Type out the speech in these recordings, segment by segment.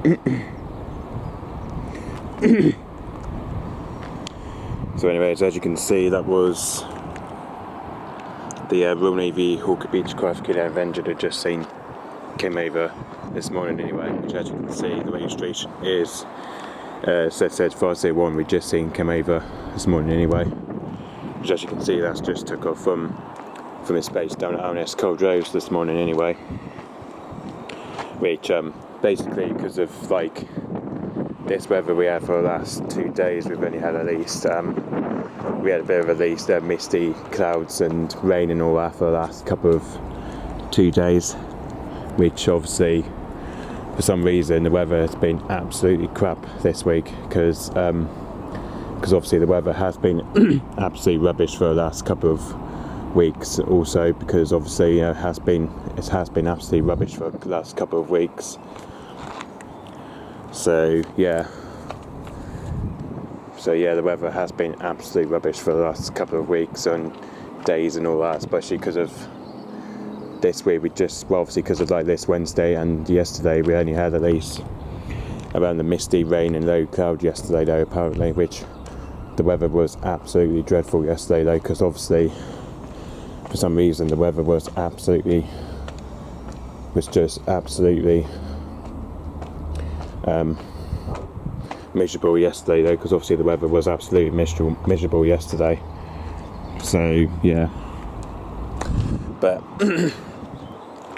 So anyways, as you can see, that was the Royal Navy Beechcraft Killer Avenger that just seen came over this morning anyway, which as you can see the registration is ZZ501. We just seen came over this morning anyway, which as you can see that's just took off from its base down at RNS Culdrose this morning anyway, which basically because of like this weather we had for the last 2 days, we've only had at least we had a bit of at least misty clouds and rain and all that for the last couple of 2 days, which obviously for some reason the weather has been absolutely crap this week, because obviously the weather has been absolutely rubbish for the last couple of weeks, also because obviously it has been absolutely rubbish for the last couple of weeks. So yeah, the weather has been absolutely rubbish for the last couple of weeks and days and all that, especially because of this week. Obviously because of like this Wednesday and yesterday, we only had at least around the misty rain and low cloud yesterday though, apparently, which the weather was absolutely dreadful yesterday though, because obviously for some reason the weather was just absolutely miserable yesterday though, because obviously the weather was absolutely miserable yesterday. So yeah, but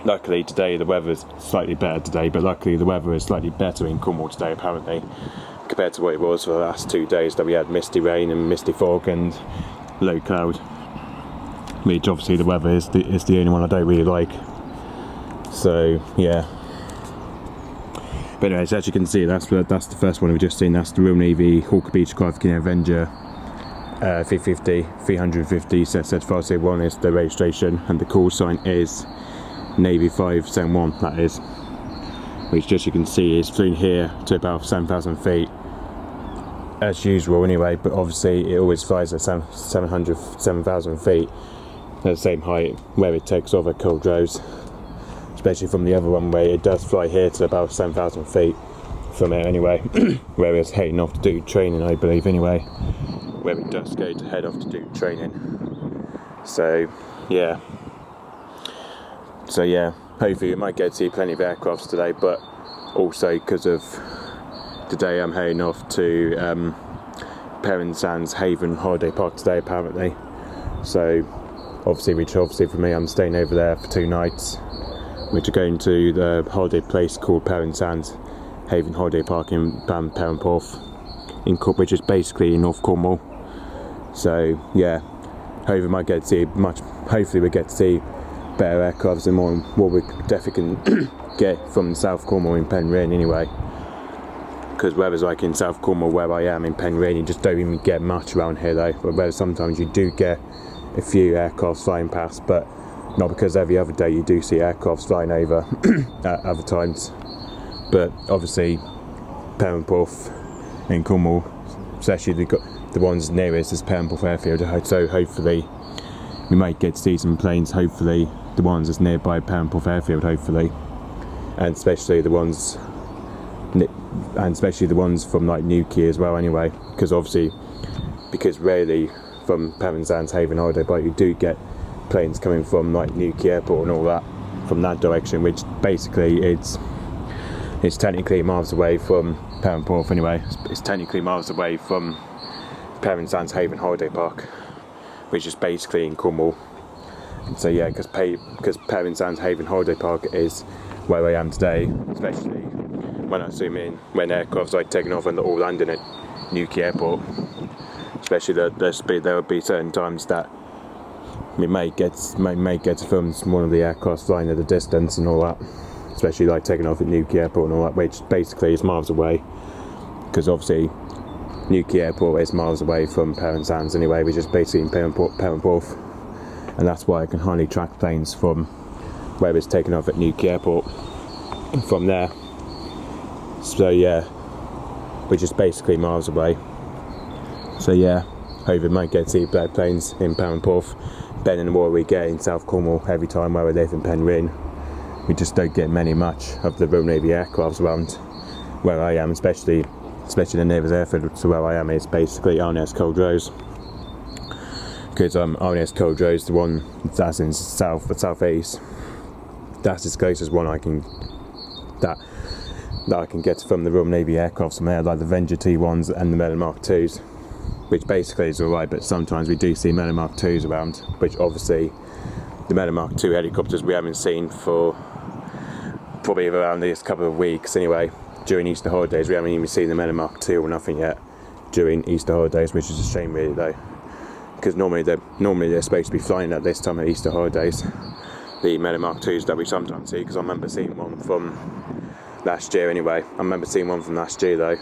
luckily today the weather's slightly better today, but luckily the weather is slightly better in Cornwall today apparently, compared to what it was for the last 2 days that we had misty rain and misty fog and low cloud, which obviously the weather is the only one I don't really like. So yeah, but anyways, as you can see, that's the first one we've just seen. That's the Royal Navy Beechcraft Avenger 350 ZZ501 is the registration, and the call sign is Navy 571, that is, which just you can see is flew here to about 7,000 feet as usual anyway, but obviously it always flies at 7,000 feet at the same height where it takes off at Culdrose, especially from the other one where it does fly here to about 7,000 feet from it anyway, where it's heading off to do training, I believe anyway, where it does go to head off to do training. So yeah, hopefully we might get to see plenty of aircrafts today, but also because of today I'm heading off to Perrin Sands Haven Holiday Park today apparently, so obviously for me I'm staying over there for 2 nights, which are going to the holiday place called Perrin Sands Haven Holiday Park in Perranporth, which is basically in North Cornwall. So yeah, hopefully we get to see better aircrafts and more what we definitely can get from South Cornwall in Penryn anyway, because weather's like in South Cornwall where I am in Penryn, you just don't even get much around here though, but where sometimes you do get a few aircrafts flying past, but not because every other day you do see aircrafts flying over at other times. But obviously Perranporth in Cornwall, especially the ones nearest is Perranporth Airfield, so hopefully we might get to see some planes, hopefully the ones that's nearby Perranporth Airfield, hopefully, and especially the ones from like Newquay as well anyway, because rarely from Perrin Sands Haven Holiday Park you do get planes coming from like Newquay Airport and all that from that direction, which basically it's technically miles away from Perranporth anyway. It's technically miles away from Perrin Sands Haven Holiday Park, which is basically in Cornwall. So yeah, because Perrin Sands Haven Holiday Park is where I am today, especially when I zoom in, when aircrafts are taking off and they're all landing at Newquay Airport. Especially there will be certain times that we may get to film one of the aircraft flying at a distance and all that, especially like taking off at Newquay Airport and all that, which basically is miles away, because obviously Newquay Airport is miles away from Perrin Sands anyway, which is basically in Perranporth, and that's why I can hardly track planes from where it's taken off at Newquay Airport from there. So yeah, which is basically miles away. So yeah, hopefully might get to see better planes in Perranporth, better than what we get in South Cornwall every time where we live in Penryn. We just don't get much of the Royal Navy aircrafts around where I am, especially the nearest airfield to where I am is basically RNS Culdrose, because RNS Culdrose, the one that's in the southeast, that's the closest one I can that I can get from the Royal Navy aircraft from there, like the Avenger T1s and the Merlin Mark IIs, which basically is alright, but sometimes we do see Merlin Mark IIs around, which obviously the Merlin Mark II helicopters we haven't seen for probably around this couple of weeks anyway. During Easter holidays we haven't even seen the Merlin Mark II or nothing yet during Easter holidays, which is a shame really though, because normally they're supposed to be flying at this time of Easter holidays, the Merlin Mark IIs that we sometimes see, because I remember seeing one from last year anyway. I remember seeing one from last year though.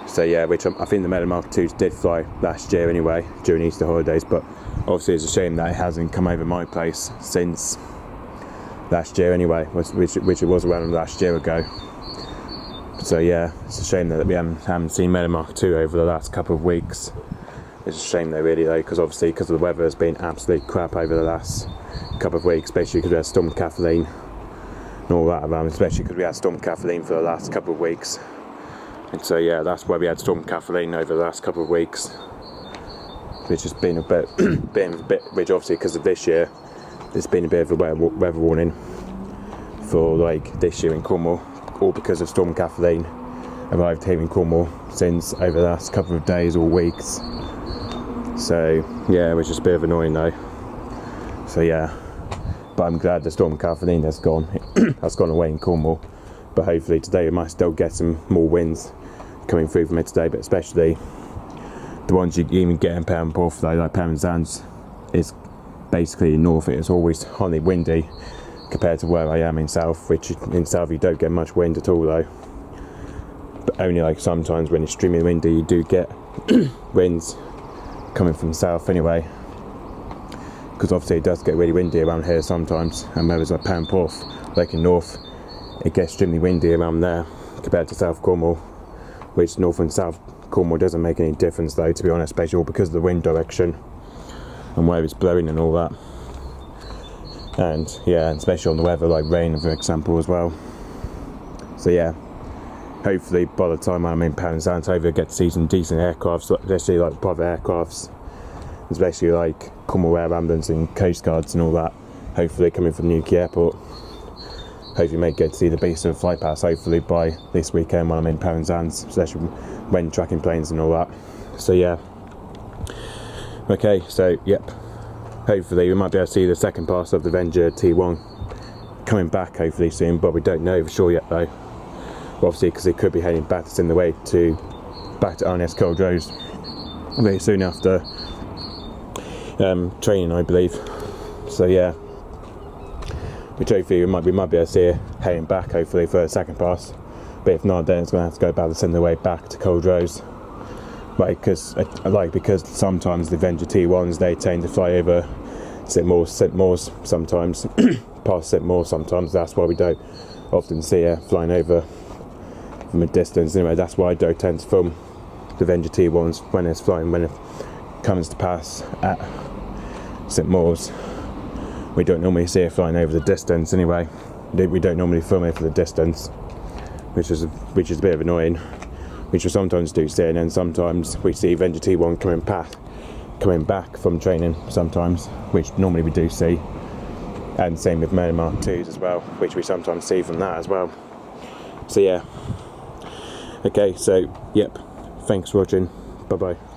So yeah, which I think the Merlin Mark IIs did fly last year anyway during Easter holidays, but obviously it's a shame that it hasn't come over my place since last year anyway, which it was around last year ago. So yeah, it's a shame that we haven't seen Merlin Mark II over the last couple of weeks. It's a shame though really though, because obviously because of the weather has been absolute crap over the last couple of weeks, especially because we had Storm Kathleen and all that around, especially because we had Storm Kathleen for the last couple of weeks. And so yeah, that's why we had Storm Kathleen over the last couple of weeks, which has been a bit, which obviously because of this year, there's been a bit of a weather warning for like this year in Cornwall, all because of Storm Kathleen arrived here in Cornwall since over the last couple of days or weeks. So yeah, which is a bit of annoying though. So yeah, but I'm glad the Storm Kathleen has gone away in Cornwall. But hopefully today we might still get some more winds coming through from it today, but especially the ones you even get in Perranporth though, like Penzance is basically north, it's always hardly windy compared to where I am in south, which in south you don't get much wind at all though, but only like sometimes when it's extremely windy you do get winds coming from south anyway, because obviously it does get really windy around here sometimes, and whereas like Perranporth, like in north, it gets extremely windy around there compared to South Cornwall, which North and South Cornwall doesn't make any difference though, to be honest, especially because of the wind direction and where it's blowing and all that. And yeah, and especially on the weather, like rain for example as well. So yeah, hopefully by the time I'm in Penzance I get to see some decent aircrafts, especially like private aircrafts, especially like Cornwall Air Ambulance and Coast Guards and all that, hopefully coming from Newquay Airport. Hopefully may get to see the Beeston flight pass hopefully by this weekend when I'm in Penzance, especially when tracking planes and all that. So yeah, okay, so yep, hopefully we might be able to see the second pass of the Avenger T1 coming back hopefully soon, but we don't know for sure yet though, obviously because it could be heading back in the way back to RNS Culdrose very soon after training I believe. So yeah, which hopefully we might be able to see it heading back hopefully for a second pass, but if not then it's going to have to go about the similar way back to Culdrose, because sometimes the Avenger T1s they tend to fly over St Maurs sometimes past St Maurs sometimes, that's why we don't often see it flying over from a distance anyway. That's why I don't tend to film the Avenger T1s when it's flying, when it comes to pass at St Maurs. We don't normally see it flying over the distance anyway. We don't normally film it for the distance, which is a bit of annoying, which we sometimes do see, and then sometimes we see Avenger T1 coming back from training sometimes, which normally we do see, and same with Merlin Mark IIs as well, which we sometimes see from that as well. So yeah, okay, so yep, thanks for watching, bye bye.